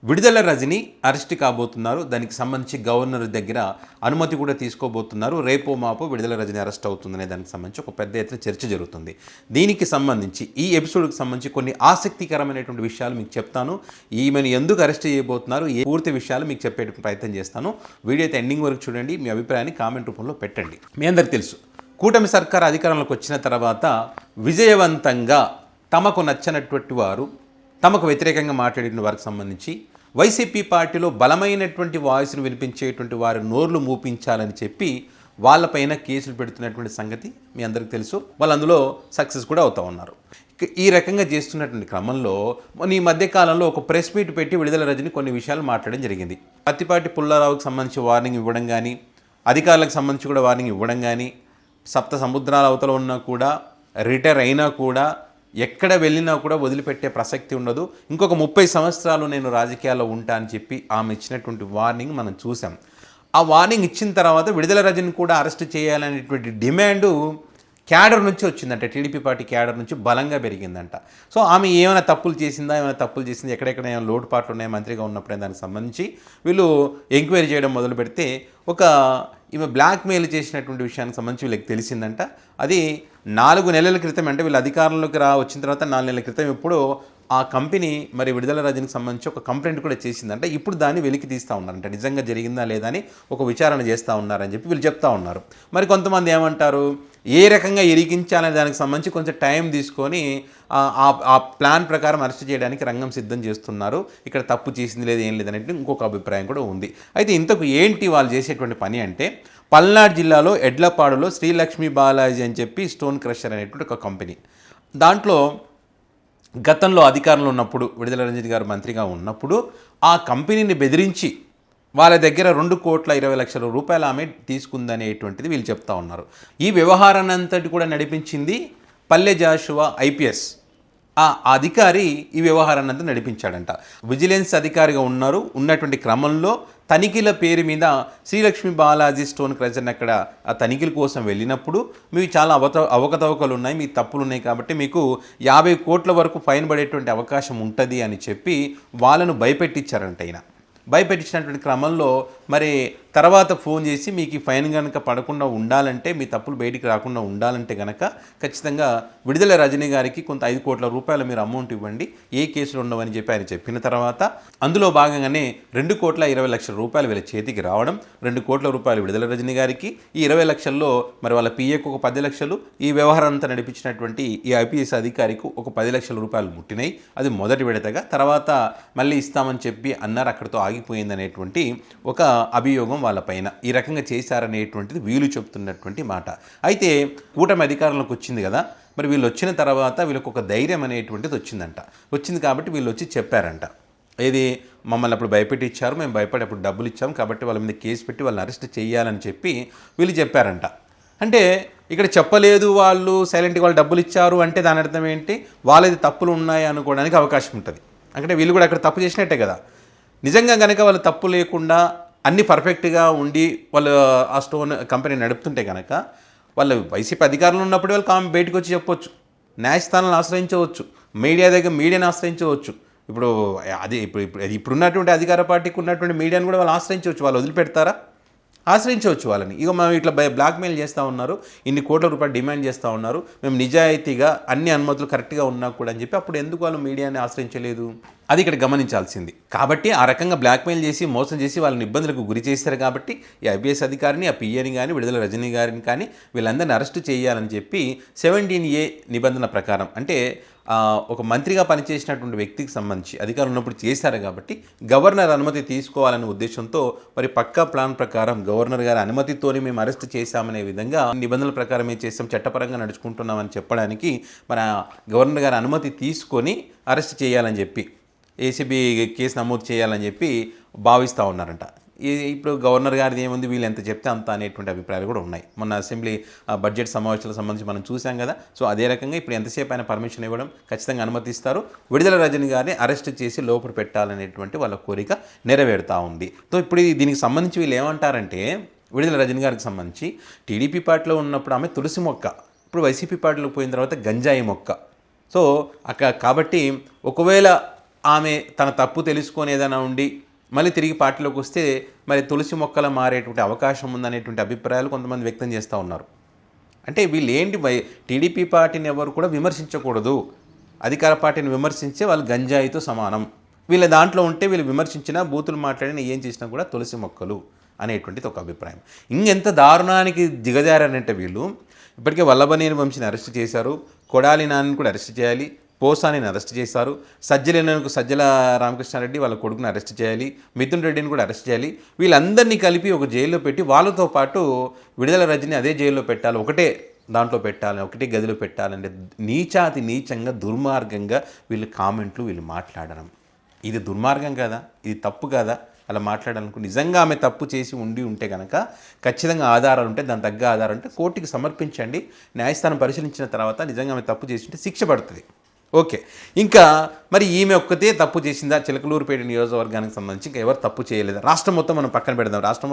విడుదల రజని అరెస్ట్ కాబోతున్నారు. దానికి సంబంధించి గవర్నర్ దగ్గర అనుమతి కూడా తీసుకోబోతున్నారు. రేపో మాపో విడుదల రజని అరెస్ట్ అవుతుందనే దానికి సంబంధించి ఒక పెద్ద ఎత్తున చర్చ జరుగుతుంది. దీనికి సంబంధించి ఈ ఎపిసోడ్కి సంబంధించి కొన్ని ఆసక్తికరమైనటువంటి విషయాలు మీకు చెప్తాను. ఈమెను ఎందుకు అరెస్ట్ చేయబోతున్నారు, ఏ పూర్తి విషయాలు మీకు చెప్పే ప్రయత్నం చేస్తాను. వీడియో అయితే ఎండింగ్ వరకు చూడండి. మీ అభిప్రాయాన్ని కామెంట్ రూపంలో పెట్టండి. మీ అందరికీ తెలుసు, కూటమి సర్కార్ అధికారంలోకి వచ్చిన తర్వాత విజయవంతంగా తమకు నచ్చనటువంటి వారు, తమకు వ్యతిరేకంగా మాట్లాడిన వారికి సంబంధించి వైసీపీ పార్టీలో బలమైనటువంటి వాయిస్ను వినిపించేటువంటి వారి నోర్లు మూపించాలని చెప్పి వాళ్ళపైన కేసులు పెడుతున్నటువంటి సంగతి మీ అందరికీ తెలుసు. వాళ్ళు అందులో సక్సెస్ కూడా అవుతూ ఉన్నారు. ఈ రకంగా చేస్తున్నటువంటి క్రమంలో ఈ మధ్యకాలంలో ఒక ప్రెస్ మీట్ పెట్టి విడుదల రజని కొన్ని విషయాలు మాట్లాడడం జరిగింది. పత్తిపాటి పుల్లారావుకి సంబంధించి వార్నింగ్ ఇవ్వడం కానీ, అధికారులకు సంబంధించి కూడా వార్నింగ్ ఇవ్వడం కానీ, సప్త సముద్రాల అవతల ఉన్నా కూడా, రిటైర్ అయినా కూడా, ఎక్కడ వెళ్ళినా కూడా వదిలిపెట్టే ప్రసక్తి ఉండదు, ఇంకొక 30 సంవత్సరాలు నేను రాజకీయాల్లో ఉంటా అని చెప్పి ఆమె ఇచ్చినటువంటి వార్నింగ్ మనం చూసాం. ఆ వార్నింగ్ ఇచ్చిన తర్వాత విడుదల రజని కూడా అరెస్ట్ చేయాలనేటువంటి డిమాండు క్యాడర్ నుంచి వచ్చిందంట. టీడీపీ పార్టీ క్యాడర్ నుంచి బలంగా పెరిగిందంట. సో ఆమె ఏమైనా తప్పులు చేసిందా, ఎక్కడెక్కడ ఏమైనా లోటుపాట్లు ఉన్నాయి మంత్రిగా ఉన్నప్పుడే దానికి సంబంధించి వీళ్ళు ఎంక్వైరీ చేయడం మొదలు పెడితే ఈమె బ్లాక్మెయిల్ చేసినటువంటి విషయానికి సంబంధించి వీళ్ళకి తెలిసిందంట. అది 4 నెలల క్రితం, అంటే వీళ్ళు అధికారంలోకి వచ్చిన తర్వాత 4 నెలల క్రితం ఇప్పుడు ఆ కంపెనీ మరి విడుదల రజనికి సంబంధించి ఒక కంప్లైంట్ కూడా చేసిందంట. ఇప్పుడు దాన్ని వెలికి తీస్తూ ఉన్నారంట. నిజంగా జరిగిందా లేదా అని ఒక విచారణ చేస్తూ ఉన్నారని చెప్పి వీళ్ళు చెప్తా ఉన్నారు. మరి కొంతమంది ఏమంటారు, ఏ రకంగా ఇరికించాలనే దానికి సంబంధించి కొంచెం టైం తీసుకొని ఆ ప్లాన్ ప్రకారం అరెస్ట్ చేయడానికి రంగం సిద్ధం చేస్తున్నారు. ఇక్కడ తప్పు చేసింది లేదు, ఏం లేదనేది ఇంకొక అభిప్రాయం కూడా ఉంది. అయితే ఇంతకు ఏంటి వాళ్ళు చేసేటువంటి పని అంటే, పల్నాడు జిల్లాలో ఎడ్లపాడులో శ్రీలక్ష్మి బాలాజీ అని చెప్పి స్టోన్ క్రషర్ అనేటువంటి ఒక కంపెనీ, దాంట్లో గతంలో అధికారంలో ఉన్నప్పుడు విడుదల రజని గారు మంత్రిగా ఉన్నప్పుడు ఆ కంపెనీని బెదిరించి వాళ్ళ దగ్గర 2,20,00,000 రూపాయలు ఆమె తీసుకుందనేటువంటిది వీళ్ళు చెప్తా ఉన్నారు. ఈ వ్యవహారాన్ని అంతటి కూడా నడిపించింది పల్లె జాషువా ఐపీఎస్. ఆ అధికారి ఈ వ్యవహారాన్ని అంతా నడిపించాడంట. విజిలెన్స్ అధికారిగా ఉన్నటువంటి క్రమంలో తనిఖీల పేరు మీద శ్రీలక్ష్మి బాలాజీ స్టోన్ క్రషర్ని అక్కడ ఆ తనిఖీల కోసం వెళ్ళినప్పుడు మీకు చాలా అవకతవకలు ఉన్నాయి, మీ తప్పులు ఉన్నాయి, కాబట్టి మీకు 50 కోట్ల వరకు ఫైన్ పడేటువంటి అవకాశం ఉంటుంది అని చెప్పి వాళ్ళను భయపెట్టించారంట. భయపెట్టించినటువంటి క్రమంలో మరి తర్వాత ఫోన్ చేసి మీకు ఈ ఫైన్ కనుక పడకుండా ఉండాలంటే, మీ తప్పులు బయటికి రాకుండా ఉండాలంటే కనుక ఖచ్చితంగా విడుదల రజని గారికి కొంత 5 కోట్ల రూపాయలు మీరు అమౌంట్ ఇవ్వండి, ఏ కేసులు ఉండవని చెప్పి ఆయన చెప్పిన తర్వాత అందులో భాగంగానే 2,20,00,000 రూపాయలు వీళ్ళ చేతికి రావడం, 2 కోట్ల రూపాయలు విడుదల రజని గారికి, ఈ 20 లక్షల్లో మరి వాళ్ళ పిఏకు ఒక 10 లక్షలు, ఈ వ్యవహారం అంతా నడిపించినటువంటి ఈ ఐపీఎస్ అధికారికి ఒక 10 లక్షల రూపాయలు ముట్టినాయి. అది మొదటి విడతగా. తర్వాత మళ్ళీ ఇస్తామని చెప్పి అన్నారు, అక్కడితో ఆగిపోయిందనేటువంటి ఒక అభియోగం వాళ్ళపైన. ఈ రకంగా చేశారనేటువంటిది వీళ్ళు చెప్తున్నటువంటి మాట. అయితే కూటమి అధికారంలోకి వచ్చింది కదా, మరి వీళ్ళు వచ్చిన తర్వాత వీళ్ళకి ఒక ధైర్యం అనేటువంటిది వచ్చింది కాబట్టి వీళ్ళు వచ్చి చెప్పారంట, ఏది మమ్మల్ని అప్పుడు భయపెట్టి ఇచ్చారు, మేము భయపడి అప్పుడు డబ్బులు ఇచ్చాము, కాబట్టి వాళ్ళ మీద కేసు పెట్టి వాళ్ళని అరెస్ట్ చేయాలని చెప్పి వీళ్ళు చెప్పారంట. అంటే ఇక్కడ చెప్పలేదు, వాళ్ళు సైలెంట్గా వాళ్ళు డబ్బులు ఇచ్చారు అంటే దాని అర్థం ఏంటి, వాళ్ళది తప్పులు ఉన్నాయి అనుకోవడానికి అవకాశం ఉంటుంది. అంటే వీళ్ళు కూడా అక్కడ తప్పు చేసినట్టే కదా. నిజంగా కనుక వాళ్ళు తప్పు లేకుండా అన్నీ పర్ఫెక్ట్గా ఉండి వాళ్ళు ఆ స్టోన్ కంపెనీ నడుపుతుంటే కనుక వాళ్ళు వైసీపీ అధికారంలో ఉన్నప్పుడు వాళ్ళు బయటకు వచ్చి చెప్పొచ్చు, న్యాయస్థానాలను ఆశ్రయించవచ్చు, మీడియాని ఆశ్రయించవచ్చు. ఇప్పుడున్నటువంటి అధికార పార్టీకి ఉన్నటువంటి మీడియాని కూడా వాళ్ళు ఆశ్రయించవచ్చు. వాళ్ళు వదిలిపెడతారా? ఆశ్రయించవచ్చు వాళ్ళని. ఇక మేము ఇట్లా బ్లాక్మెయిల్ చేస్తూ ఉన్నారు, ఇన్ని కోట్ల రూపాయలు డిమాండ్ చేస్తూ ఉన్నారు, మేము నిజాయితీగా అన్ని అనుమతులు కరెక్ట్గా ఉన్నా కూడా అని చెప్పి అప్పుడు ఎందుకు వాళ్ళు మీడియాని ఆశ్రయించలేదు? అది ఇక్కడ గమనించాల్సింది. కాబట్టి ఆ రకంగా బ్లాక్మెయిల్ చేసి మోసం చేసి వాళ్ళని ఇబ్బందులకు గురి చేశారు. కాబట్టి ఈ ఐపీఎస్ అధికారిని, ఆ పిఏని కానీ, విడుదల రజని గారిని కానీ వీళ్ళందరినీ అరెస్ట్ చేయాలని చెప్పి 17A నిబంధన ప్రకారం, అంటే ఒక మంత్రిగా పనిచేసినటువంటి వ్యక్తికి సంబంధించి అధికారులు ఉన్నప్పుడు చేశారు కాబట్టి గవర్నర్ అనుమతి తీసుకోవాలనే ఉద్దేశంతో మరి పక్కా ప్లాన్ ప్రకారం గవర్నర్ గారి అనుమతితోనే మేము అరెస్ట్ చేశామనే విధంగా నిబంధనల ప్రకారమే చేసాం, చట్టపరంగా నడుచుకుంటున్నామని చెప్పడానికి మన గవర్నర్ గారి అనుమతి తీసుకొని అరెస్ట్ చేయాలని చెప్పి, ఏసీబీ కేసు నమోదు చేయాలని చెప్పి భావిస్తూ ఉన్నారంట. ఇప్పుడు గవర్నర్ గారిది ఏముంది, వీళ్ళు ఎంత చెప్తే అంత అనేటువంటి అభిప్రాయాలు కూడా ఉన్నాయి. మొన్న అసెంబ్లీ బడ్జెట్ సమావేశాలకు సంబంధించి మనం చూసాం కదా. సో అదే రకంగా ఇప్పుడు ఎంతసేపు ఆయన పర్మిషన్ ఇవ్వడం, ఖచ్చితంగా అనుమతిస్తారు. విడుదల రజని గారిని అరెస్ట్ చేసి లోపల పెట్టాలనేటువంటి వాళ్ళ కోరిక నెరవేరుతూ ఉంది. సో ఇప్పుడు దీనికి సంబంధించి వీళ్ళు ఏమంటారంటే, విడుదల రజని గారికి సంబంధించి టీడీపీ పార్టీలో ఉన్నప్పుడు ఆమె తులసి మొక్క, ఇప్పుడు వైసీపీ పార్టీలోకి పోయిన తర్వాత గంజాయి మొక్క. సో కాబట్టి ఒకవేళ ఆమె తన తప్పు తెలుసుకొని ఏదైనా ఉండి మళ్ళీ తిరిగి పార్టీలోకి వస్తే మరి తులసి మొక్కల మారేటువంటి అవకాశం ఉందనేటువంటి అభిప్రాయాలు కొంతమంది వ్యక్తం చేస్తూ ఉన్నారు. అంటే వీళ్ళు ఏంటి టీడీపీ పార్టీని ఎవరు కూడా విమర్శించకూడదు, అధికార పార్టీని విమర్శించే వాళ్ళు గంజాయితో సమానం, వీళ్ళ దాంట్లో ఉంటే వీళ్ళు విమర్శించినా బూతులు మాట్లాడినా ఏం చేసినా కూడా తులసి మొక్కలు అనేటువంటిది ఒక అభిప్రాయం. ఇంకెంత దారుణానికి దిగజారంటే వీళ్ళు ఇప్పటికే వల్లభనేని వంశీని అరెస్ట్ చేశారు, కొడాలి నానిని కూడా అరెస్ట్ చేయాలి, పోసానిని అరెస్ట్ చేశారు, సజ్జల రామకృష్ణారెడ్డి వాళ్ళ కొడుకుని అరెస్ట్ చేయాలి, మిథున్ రెడ్డిని కూడా అరెస్ట్ చేయాలి. వీళ్ళందరినీ కలిపి ఒక జైల్లో పెట్టి వాళ్ళతో పాటు విడుదల రజని అదే జైల్లో పెట్టాలి, ఒకటే దాంట్లో పెట్టాలి, ఒకటే గదిలో పెట్టాలంటే నీచాతి నీచంగా దుర్మార్గంగా వీళ్ళు కామెంట్లు వీళ్ళు మాట్లాడడం ఇది దుర్మార్గం కదా, ఇది తప్పు కదా. అలా మాట్లాడాలనుకో నిజంగా ఆమె తప్పు చేసి ఉంటే కనుక ఖచ్చితంగా ఆధారాలు ఉంటే దాని తగ్గ ఆధారం ఉంటే కోర్టుకి సమర్పించండి, న్యాయస్థానం పరిశీలించిన తర్వాత నిజంగా ఆమె తప్పు చేసి ఉంటే శిక్ష పడుతుంది. ఓకే, ఇంకా మరి ఈమె ఒక్కతే తప్పు చేసిందా? చిలకలూరుపేట నియోజకవర్గానికి సంబంధించి ఇంకా ఎవరు తప్పు చేయలేదా? రాష్ట్రం మొత్తం మనం పక్కన పెడదాం. రాష్ట్రం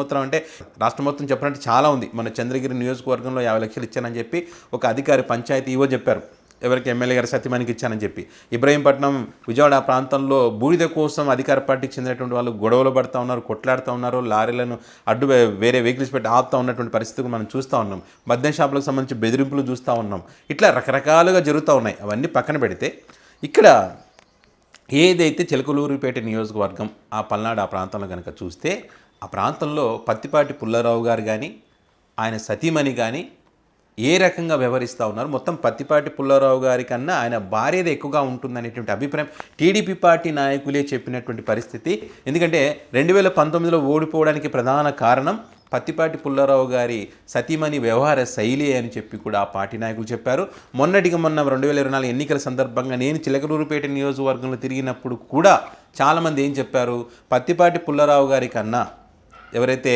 మొత్తం చెప్పినట్టు చాలా ఉంది. మన చంద్రగిరి నియోజకవర్గంలో 50 లక్షలు ఇచ్చానని చెప్పి ఒక అధికారి పంచాయతీ ఈవో చెప్పారు, ఎవరికి ఎమ్మెల్యే గారు సత్యమణికి ఇచ్చానని చెప్పి. ఇబ్రహీంపట్నం విజయవాడ ప్రాంతంలో బూడిద కోసం అధికార పార్టీకి చెందినటువంటి వాళ్ళు గొడవలు పడుతూ ఉన్నారు, కొట్లాడుతూ ఉన్నారు, లారీలను అడ్డు వేరే వెహికల్స్ పెట్టి ఆపుతూ ఉన్నటువంటి పరిస్థితులు మనం చూస్తూ ఉన్నాం. మద్యం షాపులకు సంబంధించి బెదిరింపులు చూస్తూ ఉన్నాం. ఇట్లా రకరకాలుగా జరుగుతూ ఉన్నాయి. అవన్నీ పక్కన పెడితే ఇక్కడ ఏదైతే చిలకలూరుపేట నియోజకవర్గం ఆ పల్నాడు ఆ ప్రాంతంలో కనుక చూస్తే ఆ ప్రాంతంలో పత్తిపాటి పుల్లారావు గారు కానీ ఆయన సతీమణి కానీ ఏ రకంగా వ్యవహరిస్తూ ఉన్నారు, మొత్తం పత్తిపాటి పుల్లారావు గారి కన్నా ఆయన భార్యది ఎక్కువగా ఉంటుందనేటువంటి అభిప్రాయం టీడీపీ పార్టీ నాయకులే చెప్పినటువంటి పరిస్థితి. ఎందుకంటే 2019లో ఓడిపోవడానికి ప్రధాన కారణం పత్తిపాటి పుల్లారావు గారి సతీమణి వ్యవహార శైలి అని చెప్పి కూడా ఆ పార్టీ నాయకులు చెప్పారు. మొన్న 2024 ఎన్నికల సందర్భంగా నేను చిలకలూరుపేట నియోజకవర్గంలో తిరిగినప్పుడు కూడా చాలామంది ఏం చెప్పారు, పత్తిపాటి పుల్లారావు గారి కన్నా ఎవరైతే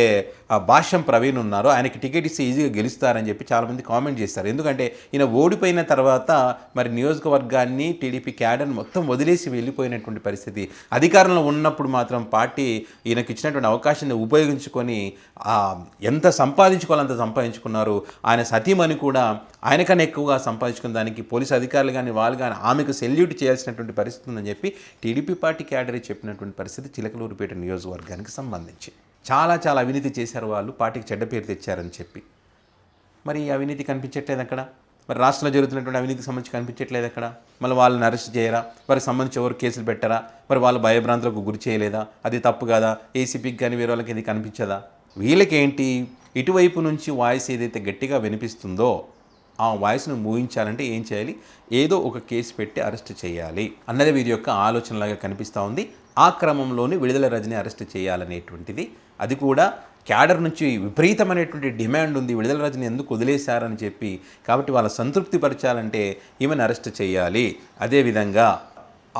ఆ భాష్యం ప్రవీణ్ ఉన్నారో ఆయనకి టికెట్ ఇస్తే ఈజీగా గెలుస్తారని చెప్పి చాలామంది కామెంట్ చేస్తారు. ఎందుకంటే ఈయన ఓడిపోయిన తర్వాత మరి నియోజకవర్గాన్ని టీడీపీ క్యాడర్ని మొత్తం వదిలేసి వెళ్ళిపోయినటువంటి పరిస్థితి. అధికారంలో ఉన్నప్పుడు మాత్రం పార్టీ ఈయనకి ఇచ్చినటువంటి అవకాశాన్ని ఉపయోగించుకొని ఎంత సంపాదించుకోవాలంత సంపాదించుకున్నారు. ఆయన సతీమణి కూడా ఆయనకన్నా ఎక్కువగా సంపాదించుకున్న దానికి పోలీసు అధికారులు కానీ వాళ్ళు కానీ ఆమెకు సెల్యూట్ చేయాల్సినటువంటి పరిస్థితి ఉందని చెప్పి టీడీపీ పార్టీ క్యాడరే చెప్పినటువంటి పరిస్థితి చిలకలూరుపేట నియోజకవర్గానికి సంబంధించి. చాలా అవినీతి చేశారు వాళ్ళు, పార్టీకి చెడ్డ పేరు తెచ్చారని చెప్పి. మరి అవినీతి కనిపించట్లేదు అక్కడ, మరి రాష్ట్రంలో జరుగుతున్నటువంటి అవినీతికి సంబంధించి కనిపించట్లేదు అక్కడ. మళ్ళీ వాళ్ళని అరెస్ట్ చేయరా, వారికి సంబంధించి ఎవరు కేసులు పెట్టరా, మరి వాళ్ళు భయభ్రాంతులకు గురి చేయలేదా, అది తప్పు కదా, ఏసీపీకి కానీ వేరే వాళ్ళకి ఇది కనిపించదా? వీళ్ళకేంటి ఇటువైపు నుంచి వాయిస్ ఏదైతే గట్టిగా వినిపిస్తుందో ఆ వాయిస్ను మూయించాలంటే ఏం చేయాలి, ఏదో ఒక కేసు పెట్టి అరెస్ట్ చేయాలి అన్నది వీరి యొక్క ఆలోచనలాగా కనిపిస్తూ ఉంది. ఆ క్రమంలోనే విడుదల రజని అరెస్ట్ చేయాలనేటువంటిది, అది కూడా క్యాడర్ నుంచి విపరీతమైనటువంటి డిమాండ్ ఉంది, విడుదల రజని ఎందుకు వదిలేశారని చెప్పి. కాబట్టి వాళ్ళ సంతృప్తి పరచాలంటే ఈమెను అరెస్ట్ చేయాలి. అదేవిధంగా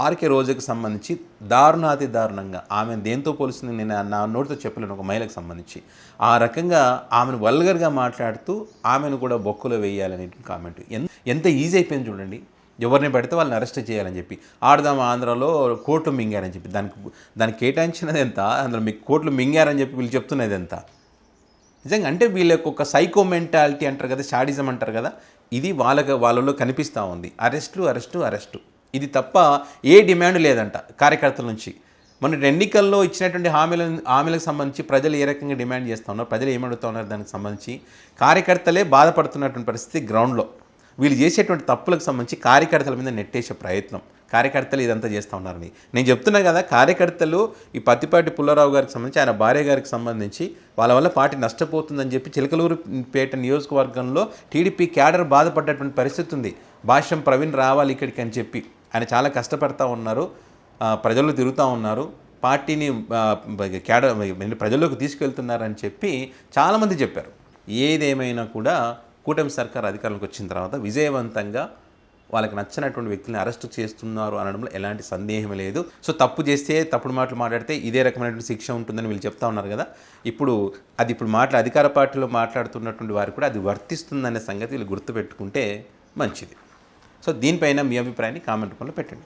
ఆర్కే రోజుకి సంబంధించి దారుణాతి దారుణంగా ఆమెను దేంతో పోలుస్తుంది నేను నా నోటితో చెప్పలేను, ఒక మహిళకు సంబంధించి ఆ రకంగా ఆమెను వల్గర్గా మాట్లాడుతూ ఆమెను కూడా బొక్కులో వేయాలనే కామెంట్ ఎంత ఈజీ అయిపోయింది చూడండి. ఎవరిని పెడితే వాళ్ళని అరెస్ట్ చేయాలని చెప్పి, ఆడదాం ఆంధ్రాలో కోట్లు మింగారని చెప్పి దానికి కేటాయించినది ఎంత, అందులో మీకు కోట్లు మింగారని చెప్పి వీళ్ళు చెప్తున్నది ఎంత. నిజంగా అంటే వీళ్ళకి ఒక సైకో మెంటాలిటీ అంటారు కదా, షాడిజం అంటారు కదా, ఇది వాళ్ళలో కనిపిస్తూ ఉంది. అరెస్టు ఇది తప్ప ఏ డిమాండ్ లేదంట కార్యకర్తల నుంచి. మొన్న ఎన్నికల్లో ఇచ్చినటువంటి హామీలకు సంబంధించి ప్రజలు ఏ రకంగా డిమాండ్ చేస్తూ ఉన్నారు, ప్రజలు ఏమడుగుతూ ఉన్నారు, దానికి సంబంధించి కార్యకర్తలే బాధపడుతున్నటువంటి పరిస్థితి గ్రౌండ్లో. వీళ్ళు చేసేటువంటి తప్పులకు సంబంధించి కార్యకర్తల మీద నెట్టేసే ప్రయత్నం, కార్యకర్తలు ఇదంతా చేస్తూ ఉన్నారని నేను చెప్తున్నా కదా. కార్యకర్తలు ఈ పత్తిపాటి పుల్లారావు గారికి సంబంధించి ఆయన భార్య గారికి సంబంధించి వాళ్ళ వల్ల పార్టీ నష్టపోతుందని చెప్పి చిలకలూరుపేట నియోజకవర్గంలో టీడీపీ క్యాడర్ బాధపడ్డటువంటి పరిస్థితి ఉంది. భాష్యం ప్రవీణ్ రావాలి ఇక్కడికి అని చెప్పి ఆయన చాలా కష్టపడతా ఉన్నారు, ప్రజల్లో తిరుగుతూ ఉన్నారు, పార్టీని క్యాడర్ ప్రజల్లోకి తీసుకెళ్తున్నారని చెప్పి చాలామంది చెప్పారు. ఏదేమైనా కూడా కూటమి సర్కార్ అధికారంలోకి వచ్చిన తర్వాత విజయవంతంగా వాళ్ళకి నచ్చినటువంటి వ్యక్తులను అరెస్ట్ చేస్తున్నారు అనడంలో ఎలాంటి సందేహం లేదు. సో తప్పు చేస్తే తప్పుడు మాటలు మాట్లాడితే ఇదే రకమైనటువంటి శిక్ష ఉంటుందని వీళ్ళు చెప్తా ఉన్నారు కదా. ఇప్పుడు అధికార పార్టీలో మాట్లాడుతున్నటువంటి వారు కూడా అది వర్తిస్తుందనే సంగతి వీళ్ళు గుర్తుపెట్టుకుంటే మంచిది. సో దీనిపైన మీ అభిప్రాయాన్ని కామెంట్ రూపంలో పెట్టండి.